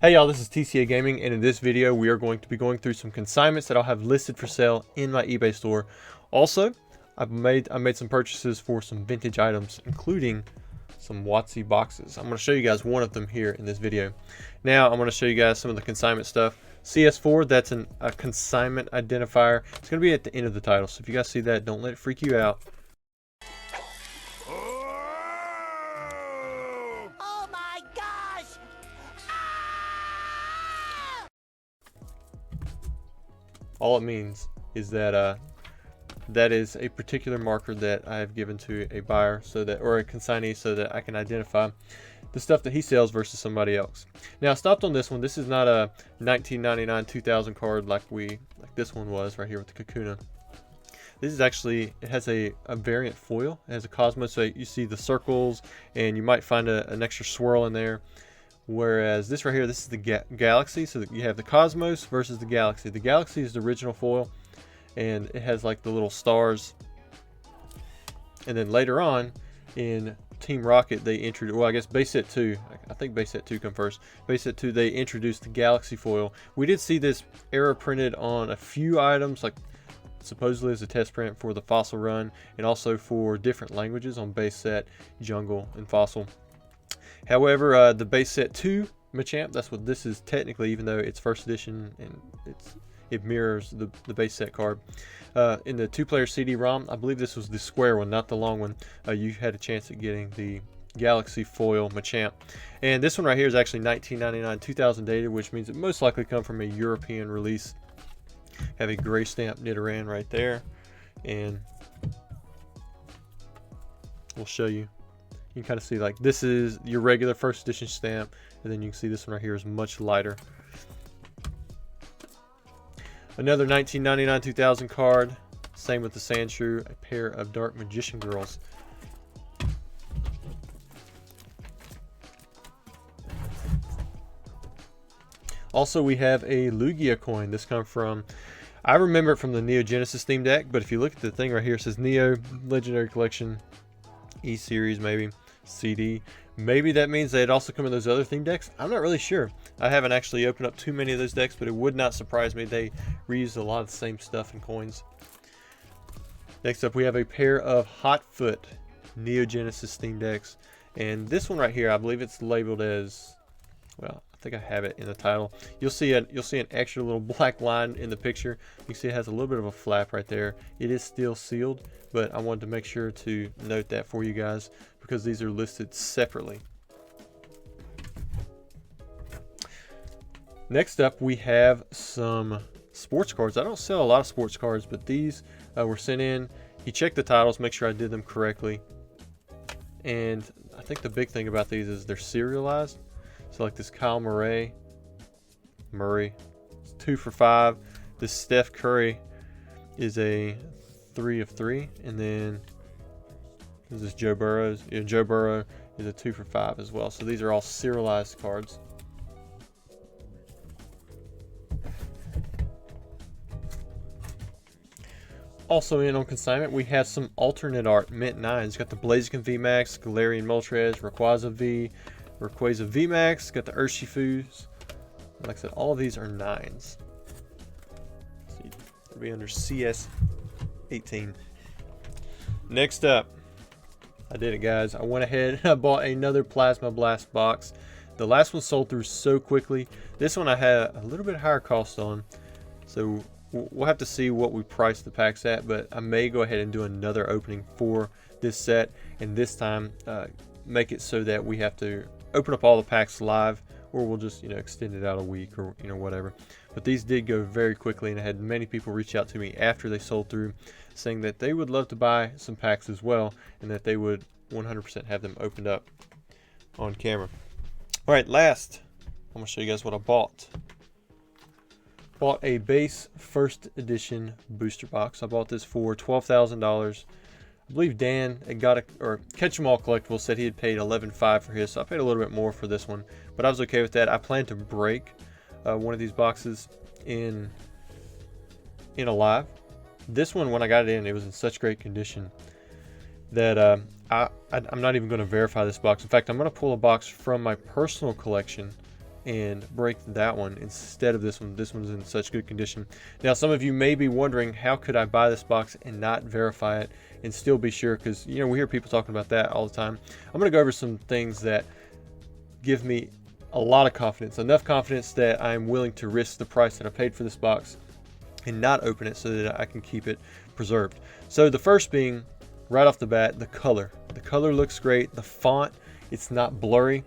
Hey y'all, this is TCA Gaming, and in this video we are going to be going through some consignments that I'll have listed for sale in my eBay store. Also, I made some purchases for some vintage items, including some WotC boxes. I'm going to show you guys one of them here in this video. Now I'm going to show you guys some of the consignment stuff. CS4, that's a consignment identifier. It's going to be at the end of the title, so if you guys see that, don't let it freak you out. All it means is that that is a particular marker that I have given to a buyer, so that, or a consignee, so that I can identify the stuff that he sells versus somebody else. Now I stopped on this one. This is not a 1999 2000 card like this one was right here with the Kakuna. This is actually, it has a variant foil. It has a Cosmos, so you see the circles, and you might find an extra swirl in there. Whereas this right here, this is the Galaxy, so that you have the Cosmos versus the Galaxy. The Galaxy is the original foil, and it has like the little stars. And then later on in Team Rocket, they introduced, well, I guess base set 2, I think base set 2 come first. Base set 2, they introduced the Galaxy foil. We did see this era printed on a few items, like supposedly as a test print for the Fossil run, and also for different languages on base set, Jungle, and Fossil. However, the base set 2 Machamp, that's what this is technically, even though it's first edition and it mirrors the base set card. In the 2-player CD-ROM, I believe this was the square one, not the long one. You had a chance at getting the Galaxy foil Machamp. And this one right here is actually 1999 2000 dated, which means it most likely come from a European release. Have a gray stamp Nidoran right there, and we'll show you. You can kind of see, like, this is your regular first edition stamp, and then you can see this one right here is much lighter. Another 1999 2000 card, same with the Sandshrew, a pair of Dark Magician Girls. Also, we have a Lugia Coin. This comes from, I remember it from the Neo Genesis Steam Deck, but if you look at the thing right here, it says Neo Legendary Collection E-Series, maybe CD. Maybe that means they'd also come in those other theme decks. I'm not really sure. I haven't actually opened up too many of those decks, but it would not surprise me. They reuse a lot of the same stuff and coins. Next up, we have a pair of Hotfoot Neo Genesis Steam decks, and this one right here, I believe it's labeled as, well, I think I have it in the title. You'll see an extra little black line in the picture. You can see it has a little bit of a flap right there. It is still sealed, but I wanted to make sure to note that for you guys because these are listed separately. Next up, we have some sports cards. I don't sell a lot of sports cards, but these were sent in. He checked the titles, make sure I did them correctly. And I think the big thing about these is they're serialized. So like this Kyle Murray, it's 2 for 5. This Steph Curry is a 3 of 3, and then this is Joe Burrow. Joe Burrow is a 2 for 5 as well. So these are all serialized cards. Also in on consignment, we have some alternate art mint 9s. Got the Blaziken VMAX, Galarian Moltres, Rayquaza V, Rayquaza VMAX, got the Urshifus. Like I said, all of these are 9s. So it'll be under CS 18. Next up, I did it, guys. I went ahead and I bought another Plasma Blast box. The last one sold through so quickly. This one I had a little bit higher cost on, so we'll have to see what we price the packs at, but I may go ahead and do another opening for this set, and this time make it so that we have to open up all the packs live, or we'll just, extend it out a week, or whatever. But these did go very quickly, and I had many people reach out to me after they sold through saying that they would love to buy some packs as well, and that they would 100% have them opened up on camera. All right, last, I'm gonna show you guys what I bought. Bought a base first edition booster box. I bought this for $12,000. I believe Dan or Catch 'Em All Collectibles said he had paid $11,500 for his, so I paid a little bit more for this one, but I was okay with that. I plan to break one of these boxes in a live. This one, when I got it in, it was in such great condition that I'm not even going to verify this box. In fact, I'm going to pull a box from my personal collection and break that one instead of this one. This one's in such good condition. Now, some of you may be wondering, how could I buy this box and not verify it and still be sure? Because, you know, we hear people talking about that all the time. I'm going to go over some things that give me a lot of confidence, enough confidence that I'm willing to risk the price that I paid for this box and not open it so that I can keep it preserved. So the first being, right off the bat, the color. The color looks great. The font, it's not blurry.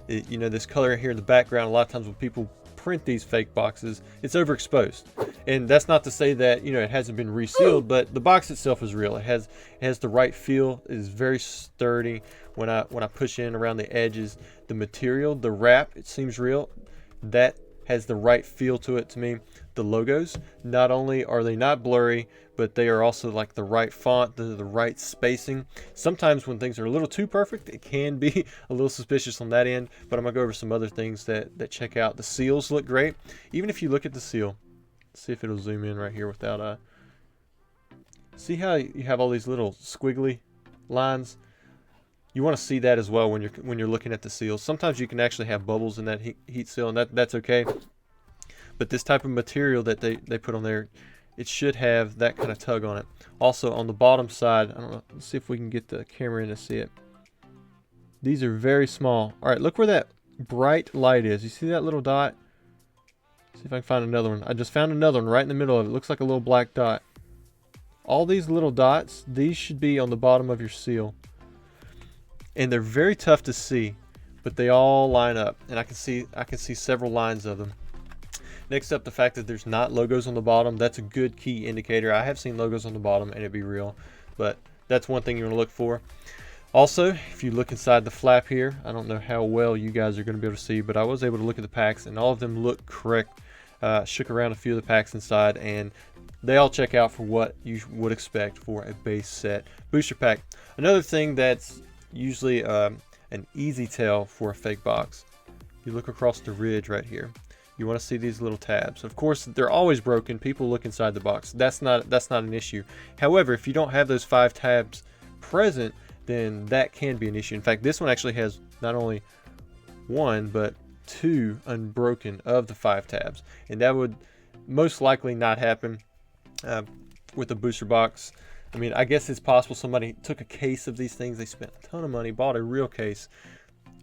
You know, this color here in the background, a lot of times when people print these fake boxes, it's overexposed. And that's not to say that, you know, it hasn't been resealed, but the box itself is real. It has the right feel. It is very sturdy. When I push in around the edges, the material, the wrap, it seems real. That has the right feel to it to me. The logos, not only are they not blurry, but they are also like the right font, the right spacing. Sometimes when things are a little too perfect, it can be a little suspicious on that end, but I'm gonna go over some other things that check out. The seals look great. Even if you look at the seal, see if it'll zoom in right here without see how you have all these little squiggly lines? You want to see that as well when you're looking at the seals. Sometimes you can actually have bubbles in that heat seal, and that's okay. But this type of material that they put on there, it should have that kind of tug on it. Also on the bottom side, I don't know, let's see if we can get the camera in to see it. These are very small. All right, look where that bright light is. You see that little dot? See if I can find another one. I just found another one right in the middle of it. It looks like a little black dot. All these little dots, these should be on the bottom of your seal. And they're very tough to see, but they all line up, and I can see several lines of them. Next up, the fact that there's not logos on the bottom, that's a good key indicator. I have seen logos on the bottom and it'd be real, but that's one thing you want to look for. Also, if you look inside the flap here, I don't know how well you guys are going to be able to see, but I was able to look at the packs and all of them look correct. Shook around a few of the packs inside and they all check out for what you would expect for a base set booster pack. Another thing that's usually an easy tell for a fake box, you look across the ridge right here. You want to see these little tabs. Of course, they're always broken. People look inside the box. That's not an issue. However, if you don't have those 5 tabs present, then that can be an issue. In fact, this one actually has not only 1 but 2 unbroken of the 5 tabs, and that would most likely not happen with a booster box. I mean, I guess it's possible somebody took a case of these things. They spent a ton of money, bought a real case,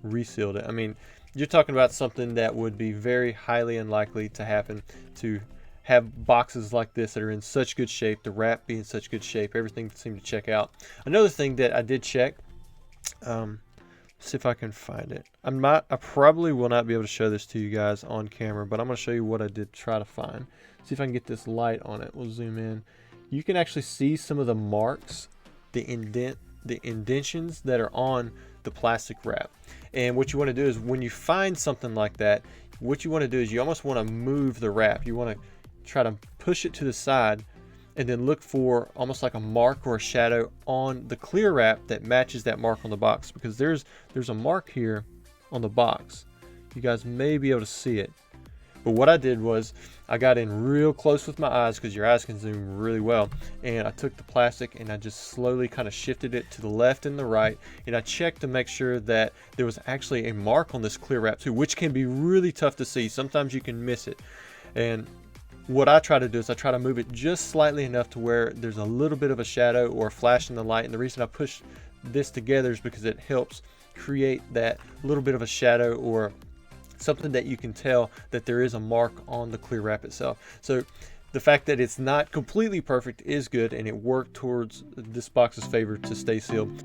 resealed it. I mean, you're talking about something that would be very highly unlikely to happen, to have boxes like this that are in such good shape, the wrap be in such good shape, everything seemed to check out. Another thing that I did check, see if I can find it. I probably will not be able to show this to you guys on camera, but I'm going to show you what I did try to find. See if I can get this light on it. We'll zoom in. You can actually see some of the marks, the indentions that are on the plastic wrap. And what you want to do is when you find something like that, what you want to do is you almost want to move the wrap. You want to try to push it to the side and then look for almost like a mark or a shadow on the clear wrap that matches that mark on the box, because there's a mark here on the box. You guys may be able to see it. But what I did was I got in real close with my eyes, because your eyes can zoom really well, and I took the plastic and I just slowly kind of shifted it to the left and the right, and I checked to make sure that there was actually a mark on this clear wrap too, which can be really tough to see. Sometimes you can miss it. And what I try to do is I try to move it just slightly enough to where there's a little bit of a shadow or a flash in the light, and the reason I push this together is because it helps create that little bit of a shadow or something that you can tell that there is a mark on the clear wrap itself. So the fact that it's not completely perfect is good, and it worked towards this box's favor to stay sealed.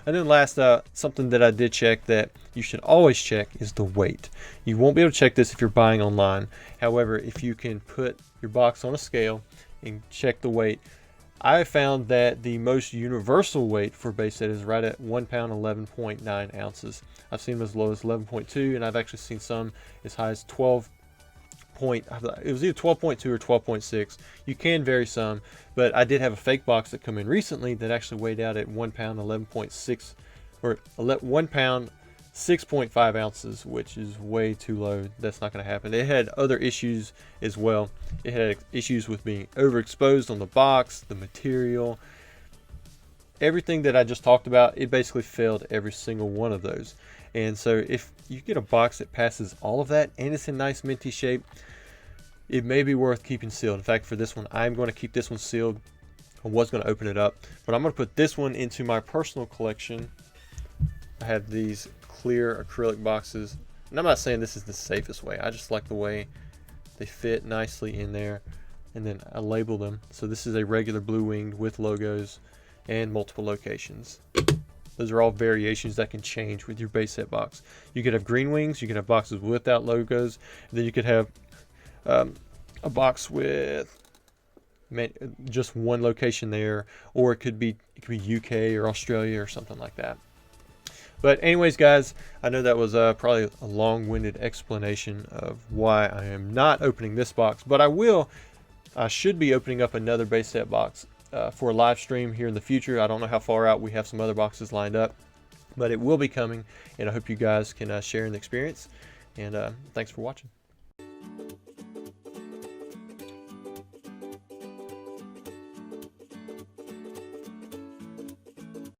And then last, something that I did check that you should always check is the weight. You won't be able to check this if you're buying online. However, if you can put your box on a scale and check the weight, I found that the most universal weight for base set is right at 1 pound 11.9 ounces. I've seen them as low as 11.2, and I've actually seen some as high as 12. It was either 12.2 or 12.6. You can vary some, but I did have a fake box that come in recently that actually weighed out at 1 pound 11.6, or 1 pound 6.5 ounces, which is way too low. That's not going to happen. It had other issues as well. It had issues with being overexposed on the box, the material, everything that I just talked about. It basically failed every single one of those. And so if you get a box that passes all of that and it's in nice minty shape, it may be worth keeping sealed. In fact, for this one, I'm going to keep this one sealed. I was going to open it up, but I'm going to put this one into my personal collection. I have these clear acrylic boxes, and I'm not saying this is the safest way. I just like the way they fit nicely in there, and then I label them. So this is a regular blue winged with logos and multiple locations. Those are all variations that can change with your base set box. You could have green wings, you could have boxes without logos, and then you could have a box with just one location there, or it could be UK or Australia or something like that. But anyways, guys, I know that was probably a long-winded explanation of why I am not opening this box, but I should be opening up another base set box for a live stream here in the future. I don't know how far out. We have some other boxes lined up, but it will be coming, and I hope you guys can share in the experience. And thanks for watching.